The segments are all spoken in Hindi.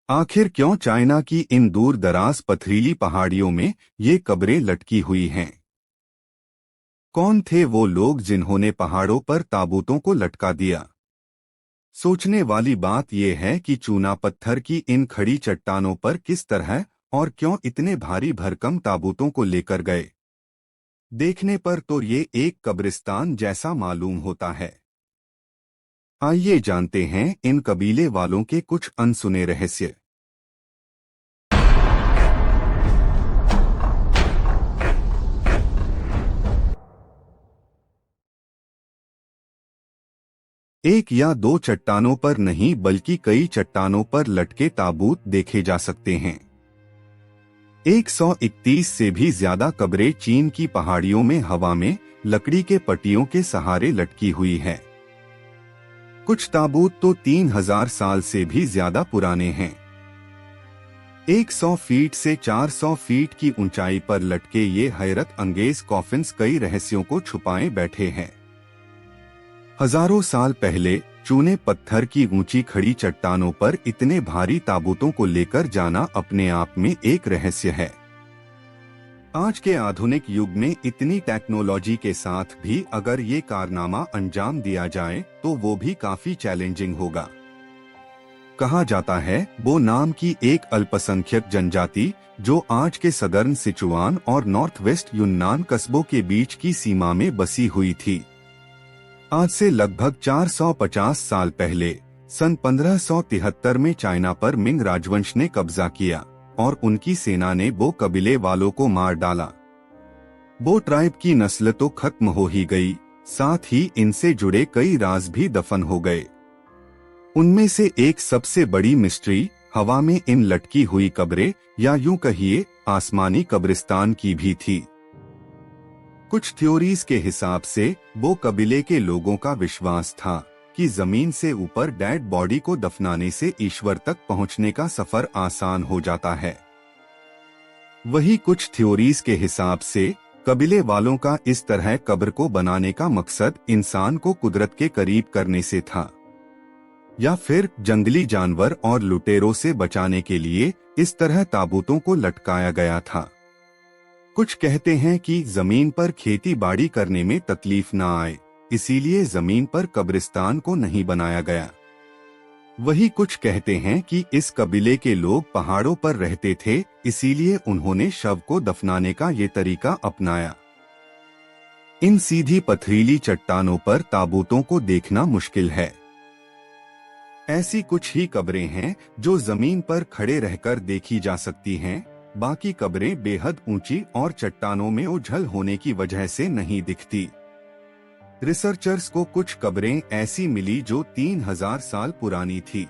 आखिर क्यों चाइना की इन दूर दराज पथरीली पहाड़ियों में ये कब्रें लटकी हुई हैं? कौन थे वो लोग जिन्होंने पहाड़ों पर ताबूतों को लटका दिया? सोचने वाली बात यह है कि चूना पत्थर की इन खड़ी चट्टानों पर किस तरह और क्यों इतने भारी भरकम ताबूतों को लेकर गए। देखने पर तो ये एक कब्रिस्तान जैसा मालूम होता है। आइए जानते हैं इन कबीले वालों के कुछ अनसुने रहस्य। एक या दो चट्टानों पर नहीं बल्कि कई चट्टानों पर लटके ताबूत देखे जा सकते हैं। 131 से भी ज्यादा कब्रें चीन की पहाड़ियों में हवा में लकड़ी के पट्टियों के सहारे लटकी हुई है। कुछ ताबूत तो 3000 साल से भी ज्यादा पुराने हैं। 100 फीट से 400 फीट की ऊंचाई पर लटके ये हैरत अंगेज कॉफिन्स कई रहस्यों को छुपाए बैठे हैं। हजारों साल पहले चूने पत्थर की ऊंची खड़ी चट्टानों पर इतने भारी ताबूतों को लेकर जाना अपने आप में एक रहस्य है। आज के आधुनिक युग में इतनी टेक्नोलॉजी के साथ भी अगर ये कारनामा अंजाम दिया जाए तो वो भी काफी चैलेंजिंग होगा। कहा जाता है वो नाम की एक अल्पसंख्यक जनजाति जो आज के सदर्न सिचुआन और नॉर्थ वेस्ट युन्नान कस्बों के बीच की सीमा में बसी हुई थी। आज से लगभग 450 साल पहले सन 1573 में चाइना पर मिंग राजवंश ने कब्जा किया और उनकी सेना ने बो कबीले वालों को मार डाला। बो ट्राइब की नस्ल तो खत्म हो ही गई, साथ ही इनसे जुड़े कई राज भी दफन हो गए। उनमें से एक सबसे बड़ी मिस्ट्री हवा में इन लटकी हुई कब्रें या यूं कहिए आसमानी कब्रिस्तान की भी थी। कुछ थ्योरीज के हिसाब से वो कबीले के लोगों का विश्वास था कि जमीन से ऊपर डेड बॉडी को दफनाने से ईश्वर तक पहुंचने का सफर आसान हो जाता है। वही कुछ थ्योरीज के हिसाब से कबीले वालों का इस तरह कब्र को बनाने का मकसद इंसान को कुदरत के करीब करने से था, या फिर जंगली जानवर और लुटेरों से बचाने के लिए इस तरह ताबूतों को लटकाया गया था। कुछ कहते हैं कि जमीन पर खेती बाड़ी करने में तकलीफ ना आए, इसीलिए जमीन पर कब्रिस्तान को नहीं बनाया गया। वही कुछ कहते हैं कि इस कबीले के लोग पहाड़ों पर रहते थे, इसीलिए उन्होंने शव को दफनाने का ये तरीका अपनाया। इन सीधी पथरीली चट्टानों पर ताबूतों को देखना मुश्किल है। ऐसी कुछ ही कब्रें हैं जो जमीन पर खड़े रहकर देखी जा सकती हैं, बाकी कब्रें बेहद ऊंची और चट्टानों में उछल होने की वजह से नहीं दिखती। रिसर्चर्स को कुछ कब्रें ऐसी मिली जो 3000 साल पुरानी थी।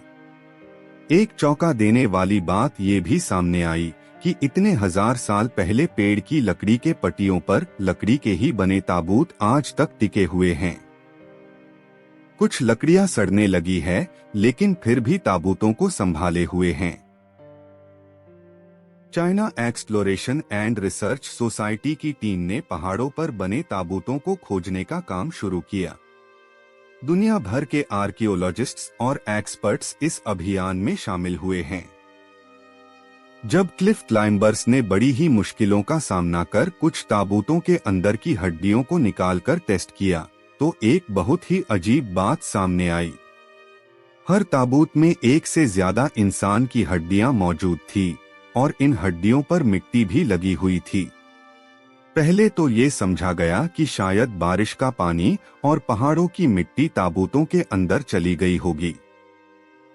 एक चौंका देने वाली बात ये भी सामने आई कि इतने हजार साल पहले पेड़ की लकड़ी के पट्टियों पर लकड़ी के ही बने ताबूत आज तक टिके हुए हैं। कुछ लकड़ियां सड़ने लगी है, लेकिन फिर भी ताबूतों को संभाले हुए हैं। China exploration and research society की टीम ने पहाड़ों पर बने ताबूतों को खोजने का काम शुरू किया। दुनिया भर के आर्कियोलॉजिस्ट्स और एक्सपर्ट्स इस अभियान में शामिल हुए हैं। जब क्लिफ क्लाइंबर्स ने बड़ी ही मुश्किलों का सामना कर कुछ ताबूतों के अंदर की हड्डियों को निकालकर टेस्ट किया, तो एक बहुत ही अजीब बात सामने आई। हर ताबूत में एक से ज्यादा इंसान की हड्डियां मौजूद थी और इन हड्डियों पर मिट्टी भी लगी हुई थी। पहले तो ये समझा गया कि शायद बारिश का पानी और पहाड़ों की मिट्टी ताबूतों के अंदर चली गई होगी,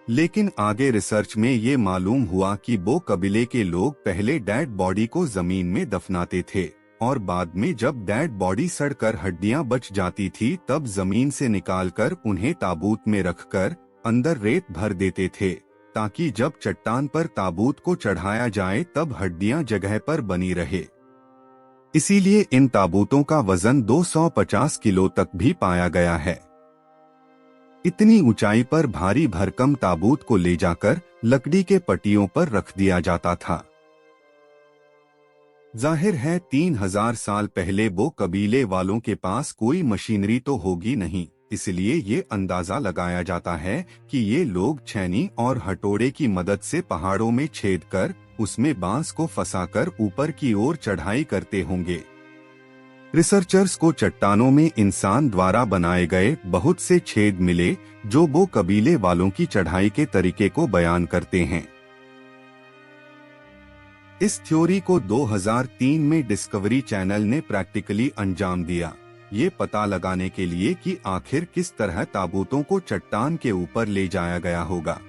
लेकिन आगे रिसर्च में ये मालूम हुआ कि बो कबीले के लोग पहले डेड बॉडी को जमीन में दफनाते थे और बाद में जब डेड बॉडी सड़कर हड्डियां बच जाती थी तब जमीन से निकालकर उन्हें ताबूत में रखकर अंदर रेत भर देते थे, ताकि जब चट्टान पर ताबूत को चढ़ाया जाए तब हड्डियां जगह पर बनी रहे। इसीलिए इन ताबूतों का वजन 250 किलो तक भी पाया गया है। इतनी ऊंचाई पर भारी भरकम ताबूत को ले जाकर लकड़ी के पट्टियों पर रख दिया जाता था। जाहिर है 3000 साल पहले वो कबीले वालों के पास कोई मशीनरी तो होगी नहीं, इसलिए ये अंदाजा लगाया जाता है कि ये लोग छैनी और हथौड़े की मदद से पहाड़ों में छेद कर उसमें बांस को फंसाकर ऊपर की ओर चढ़ाई करते होंगे। रिसर्चर्स को चट्टानों में इंसान द्वारा बनाए गए बहुत से छेद मिले जो वो कबीले वालों की चढ़ाई के तरीके को बयान करते हैं। इस थ्योरी को 2003 में डिस्कवरी चैनल ने प्रैक्टिकली अंजाम दिया, ये पता लगाने के लिए कि आखिर किस तरह ताबूतों को चट्टान के ऊपर ले जाया गया होगा।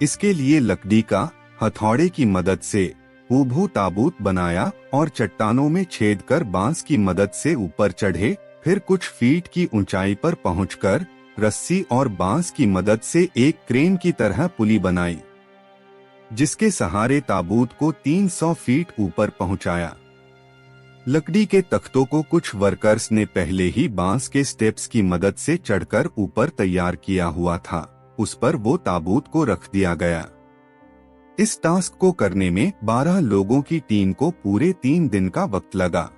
इसके लिए लकड़ी का हथौड़े की मदद से हूबहू ताबूत बनाया और चट्टानों में छेद कर बांस की मदद से ऊपर चढ़े, फिर कुछ फीट की ऊंचाई पर पहुंचकर रस्सी और बांस की मदद से एक क्रेन की तरह पुली बनाई, जिसके सहारे ताबूत को 300 फीट ऊपर पहुंचाया। लकड़ी के तख्तों को कुछ वर्कर्स ने पहले ही बांस के स्टेप्स की मदद से चढ़कर ऊपर तैयार किया हुआ था, उस पर वो ताबूत को रख दिया गया। इस टास्क को करने में 12 लोगों की टीम को पूरे 3 दिन का वक्त लगा।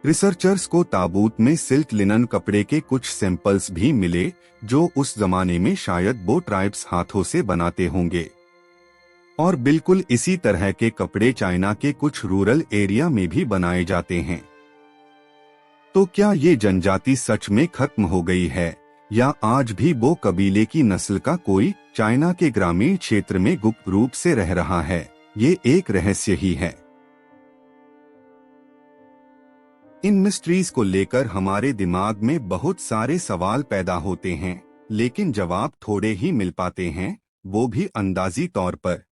रिसर्चर्स को ताबूत में सिल्क लिनन कपड़े के कुछ सैंपल्स भी मिले जो उस जमाने में शायद वो ट्राइब्स हाथों से बनाते होंगे, और बिल्कुल इसी तरह के कपड़े चाइना के कुछ रूरल एरिया में भी बनाए जाते हैं। तो क्या ये जनजाति सच में खत्म हो गई है या आज भी वो कबीले की नस्ल का कोई चाइना के ग्रामीण क्षेत्र में गुप्त रूप से रह रहा है? ये एक रहस्य ही है। इन मिस्ट्रीज को लेकर हमारे दिमाग में बहुत सारे सवाल पैदा होते हैं, लेकिन जवाब थोड़े ही मिल पाते हैं, वो भी अंदाजी तौर पर।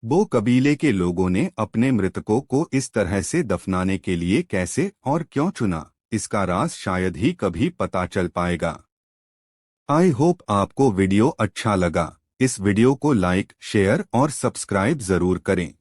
वो कबीले के लोगों ने अपने मृतकों को इस तरह से दफनाने के लिए कैसे और क्यों चुना, इसका राज शायद ही कभी पता चल पाएगा। आई होप आपको वीडियो अच्छा लगा। इस वीडियो को लाइक, शेयर और सब्सक्राइब जरूर करें।